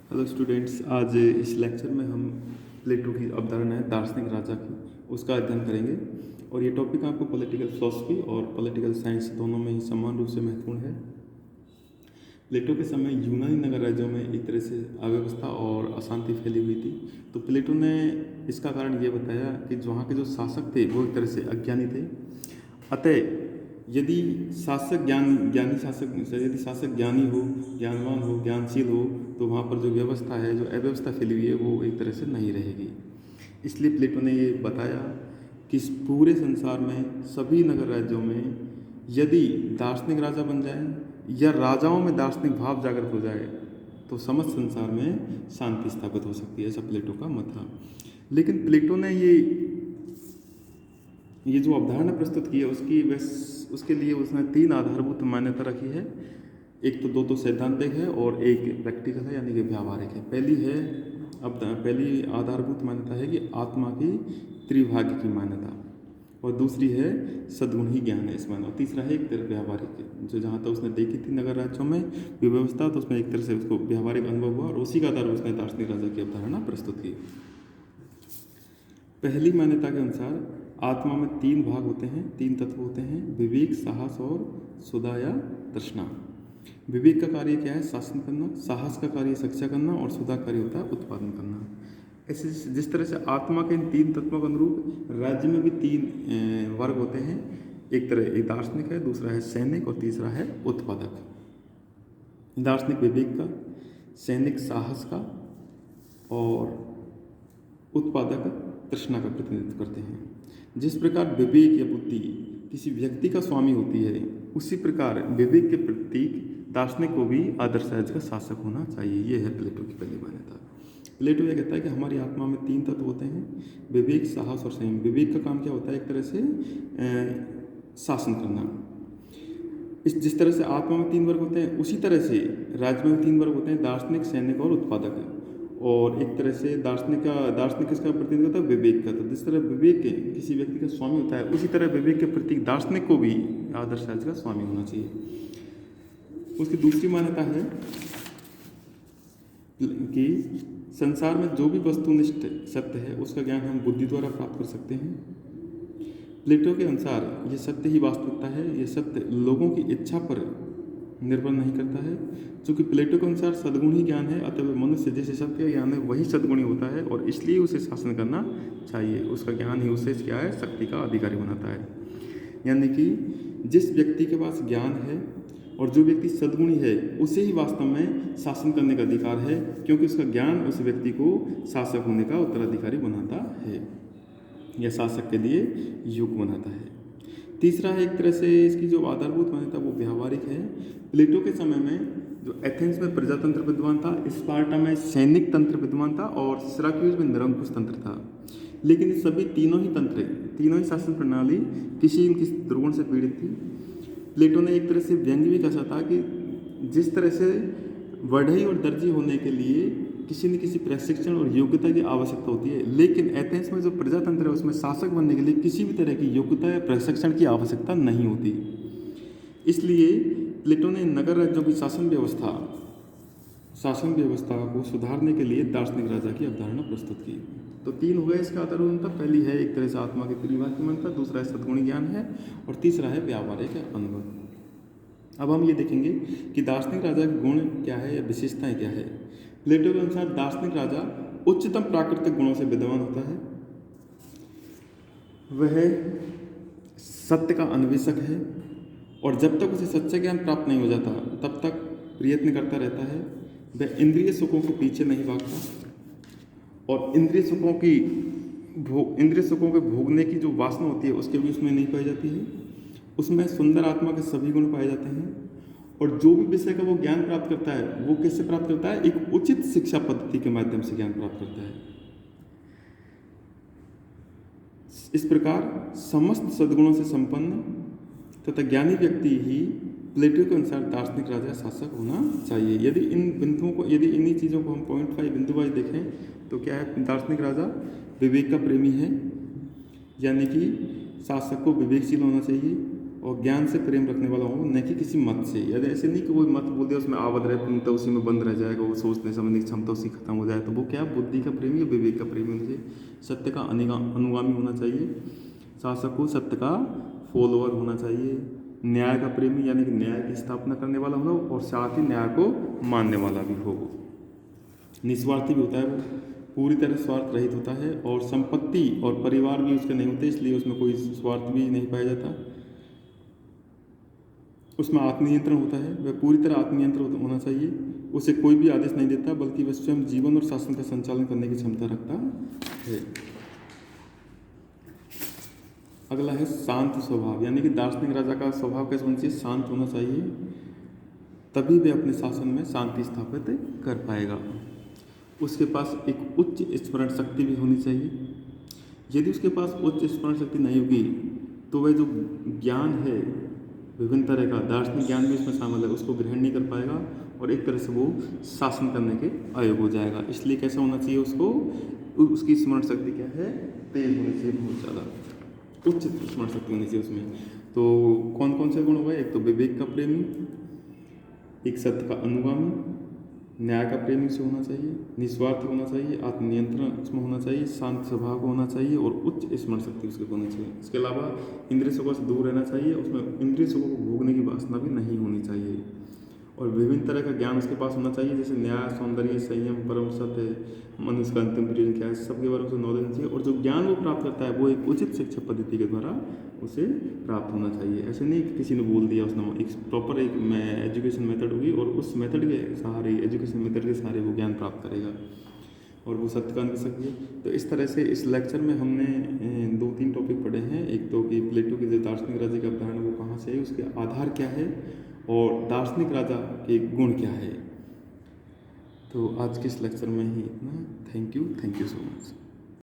Hello students, आज इस lecture में हम प्लेटो की अवधारणा है दार्शनिक राजा की उसका अध्ययन करेंगे। और ये टॉपिक आपको पॉलिटिकल फिलॉसफी और पॉलिटिकल साइंस दोनों में ही समान रूप से महत्वपूर्ण है। प्लेटो के समय यूनानी नगर राज्यों में एक तरह से अव्यवस्था और अशांति फैली हुई थी। तो प्लेटो ने इसका कारण ये बताया कि वहाँ के जो शासक थे वो एक तरह से अज्ञानी थे। अतः यदि शासक ज्ञानी हो, ज्ञानवान हो, ज्ञानशील हो, तो वहाँ पर जो व्यवस्था है, जो अव्यवस्था फैली हुई है, वो एक तरह से नहीं रहेगी। इसलिए प्लेटो ने ये बताया कि इस पूरे संसार में सभी नगर राज्यों में यदि दार्शनिक राजा बन जाए या राजाओं में दार्शनिक भाव जागृत हो जाए तो समस्त संसार में शांति स्थापित हो सकती है। ऐसा प्लेटो का मत था। लेकिन प्लेटो ने ये जो अवधारणा प्रस्तुत की है उसके लिए उसने 3 आधारभूत मान्यता रखी है। एक तो दो सैद्धांतिक है और एक प्रैक्टिकल है, यानी कि व्यावहारिक है। पहली आधारभूत मान्यता है कि आत्मा की त्रिभाग्य की मान्यता, और दूसरी है सद्गुण ही ज्ञान है इस मान्यता, और तीसरा है एक तरह व्यावहारिक, जो जहाँ तक उसने देखी थी नगर राज्यों में व्यवस्था, तो उसमें एक तरह से उसको व्यावहारिक अनुभव हुआ और उसी का आधार उसने दार्शनिक राजा की अवधारणा प्रस्तुत की। पहली मान्यता के अनुसार आत्मा में 3 भाग होते हैं, 3 तत्व होते हैं: विवेक, साहस और सुधा या तृष्णा। विवेक का कार्य क्या है? शासन करना। साहस का कार्य शिक्षा करना, और सुधा कार्य होता है उत्पादन करना। ऐसे जिस तरह से आत्मा के इन 3 तत्वों के अनुरूप राज्य में भी 3 वर्ग होते हैं। एक दार्शनिक है, दूसरा है सैनिक, और तीसरा है उत्पादक। दार्शनिक विवेक का, सैनिक साहस का, और उत्पादक तृष्णा का प्रतिनिधित्व करते हैं। जिस प्रकार विवेक या बुद्धि किसी व्यक्ति का स्वामी होती है, उसी प्रकार विवेक के प्रतीक दार्शनिक को भी आदर्श राज्य का शासक होना चाहिए। ये है प्लेटो की पहली मान्यता। प्लेटो यह कहता है कि हमारी आत्मा में 3 तत्व होते हैं: विवेक, साहस और संयम। विवेक का काम क्या होता है? एक तरह से शासन करना। जिस तरह से आत्मा में 3 वर्ग होते हैं, उसी तरह से राज्य में 3 वर्ग होते हैं: दार्शनिक, सैनिक और उत्पादक। और एक तरह से दार्शनिक किसका प्रतिनिधित्व होता है? विवेक का। तो जिस तरह विवेक किसी व्यक्ति का स्वामी होता है, उसी तरह विवेक के प्रतीक दार्शनिक को भी आदर्श राज्य का स्वामी होना चाहिए। उसकी दूसरी मान्यता है कि संसार में जो भी वस्तुनिष्ठ सत्य है, उसका ज्ञान हम बुद्धि द्वारा प्राप्त कर सकते हैं। प्लेटो के अनुसार ये सत्य ही वास्तविकता है। ये सत्य लोगों की इच्छा पर निर्भर नहीं करता है। चूँकि प्लेटो के अनुसार सद्गुण ही ज्ञान है, अतः मनुष्य जिसे सत्य ज्ञान है वही सद्गुणी होता है, और इसलिए उसे शासन करना चाहिए। उसका ज्ञान ही उसे क्या है? शक्ति का अधिकारी बनाता है। यानी कि जिस व्यक्ति के पास ज्ञान है और जो व्यक्ति सद्गुणी है, उसे ही वास्तव में शासन करने का अधिकार है, क्योंकि उसका ज्ञान उस व्यक्ति को शासक होने का उत्तराधिकारी बनाता है या शासक के लिए योग्य बनाता है। तीसरा है, एक तरह से इसकी जो आधारभूत मान्यता वो व्यावहारिक है। प्लेटो के समय में जो एथेंस में प्रजातंत्र विद्वान था, स्पार्टा में सैनिक तंत्र विद्वान था, और सिराक्यूज में निरंकुश तंत्र था। लेकिन ये सभी तीनों ही शासन प्रणाली किसी न किसी दुर्गुण से पीड़ित थी। प्लेटो ने एक तरह से व्यंग्य भी कहा था कि जिस तरह से बढ़ई और दर्जी होने के लिए किसी न किसी प्रशिक्षण और योग्यता की आवश्यकता होती है, लेकिन एथेंस में जो प्रजातंत्र है उसमें शासक बनने के लिए किसी भी तरह की योग्यता या प्रशिक्षण की आवश्यकता नहीं होती। इसलिए प्लेटो ने नगर राज्यों की शासन व्यवस्था को सुधारने के लिए दार्शनिक राजा की अवधारणा प्रस्तुत की। तो 3 हो गए इसका आधारभूत। पहली है एक तरह से आत्मा की त्रिभाग्य की मान्यता, दूसरा है सद्गुणी ज्ञान है, और तीसरा है व्यावहारिक अनुभव। अब हम ये देखेंगे कि दार्शनिक राजा के गुण क्या है या विशेषताएं क्या है। प्लेटो के अनुसार दार्शनिक राजा उच्चतम प्राकृतिक गुणों से विद्वान होता है। वह सत्य का अन्वेषक है, और जब तक उसे सच्चा ज्ञान प्राप्त नहीं हो जाता तब तक प्रयत्न करता रहता है। वह इंद्रिय सुखों के पीछे नहीं भागता, और इंद्रिय सुखों के भोगने की जो वासना होती है उसके भी उसमें नहीं पाई जाती है। उसमें सुंदर आत्मा के सभी गुण पाए जाते हैं, और जो भी विषय का वो ज्ञान प्राप्त करता है वो किससे प्राप्त करता है? एक उचित शिक्षा पद्धति के माध्यम से ज्ञान प्राप्त करता है। इस प्रकार समस्त सद्गुणों से संपन्न तथा ज्ञानी व्यक्ति ही प्लेटो के अनुसार दार्शनिक राजा शासक होना चाहिए। यदि इन्हीं चीज़ों को हम पॉइंट बिंदु वाइज देखें तो क्या है? दार्शनिक राजा विवेक का प्रेमी है, यानी कि शासक को विवेकशील होना चाहिए। और ज्ञान से प्रेम रखने वाला हो, न कि किसी मत से। यदि ऐसे नहीं कि कोई मत बोल दिया उसमें आबद्ध रहे तो उसी में बंद रह जाएगा, वो सोचने समझने की क्षमता उसी खत्म हो जाए, तो वो क्या बुद्धि का प्रेमी या विवेक का प्रेमी होना चाहिए। सत्य का अनुगामी होना चाहिए, शासक को सत्य का फॉलोअर होना चाहिए। न्याय का प्रेमी यानी कि न्याय की स्थापना करने वाला होना, और साथ ही न्याय को मानने वाला भी हो। निस्वार्थी भी होता है, वो पूरी तरह स्वार्थ रहित होता है, और संपत्ति और परिवार भी उसके नहीं होते, इसलिए उसमें कोई स्वार्थ भी नहीं पाया जाता। उसमें आत्मनियंत्रण होता है, वह पूरी तरह आत्मनियंत्रण होना चाहिए। उसे कोई भी आदेश नहीं देता, बल्कि वह स्वयं जीवन और शासन का संचालन करने की क्षमता रखता है। अगला है शांत स्वभाव, यानी कि दार्शनिक राजा का स्वभाव कैसे होना चाहिए, शांत होना चाहिए, तभी वे अपने शासन में शांति स्थापित कर पाएगा। उसके पास एक उच्च स्मरण शक्ति भी होनी चाहिए। यदि उसके पास उच्च स्मरण शक्ति नहीं होगी तो वह जो ज्ञान है विभिन्न तरह का, दार्शनिक ज्ञान भी उसमें शामिल है, उसको ग्रहण नहीं कर पाएगा, और एक तरह से वो शासन करने के अयोग्य हो जाएगा। इसलिए कैसा होना चाहिए उसको, उसकी स्मरण शक्ति क्या है, तेज होनी चाहिए, बहुत ज़्यादा उच्च स्मरण शक्ति होनी चाहिए उसमें। तो कौन कौन से गुण हो गए, एक तो विवेक का प्रेमी, एक सत्य का अनुगामी, न्याय का प्रेमी से होना चाहिए, निस्वार्थ होना चाहिए, आत्मनियंत्रण उसमें होना चाहिए, शांत स्वभाव को होना चाहिए, और उच्च स्मरण शक्ति उसके होनी चाहिए। इसके अलावा इंद्रिय सुखों से दूर रहना चाहिए, उसमें इंद्रिय सुखों को भोगने की वासना भी नहीं होनी चाहिए, और विभिन्न तरह का ज्ञान उसके पास होना चाहिए, जैसे न्याय, सौंदर्य, संयम, परम सत्य, मनुष्य का अंतिम प्रिय क्या है, सबके बारे में उसे नॉलेज होनी चाहिए। और जो ज्ञान वो प्राप्त करता है वो एक उचित शिक्षा पद्धति के द्वारा उसे प्राप्त होना चाहिए। ऐसे नहीं कि किसी ने बोल दिया, उसने एक प्रॉपर एक एजुकेशन मेथड होगी, और उस मेथड के सहारे, एजुकेशन मेथड के सहारे वो ज्ञान प्राप्त करेगा, और वो सत्य का अंग सकती है। तो इस तरह से इस लेक्चर में हमने 2-3 टॉपिक पढ़े हैं। एक तो कि प्लेटो की जो दार्शनिक राजा की अवधारणा वो कहाँ से है, उसके आधार क्या है, और दार्शनिक राजा के गुण क्या है। तो आज के इस लेक्चर में ही इतना। Thank you so much.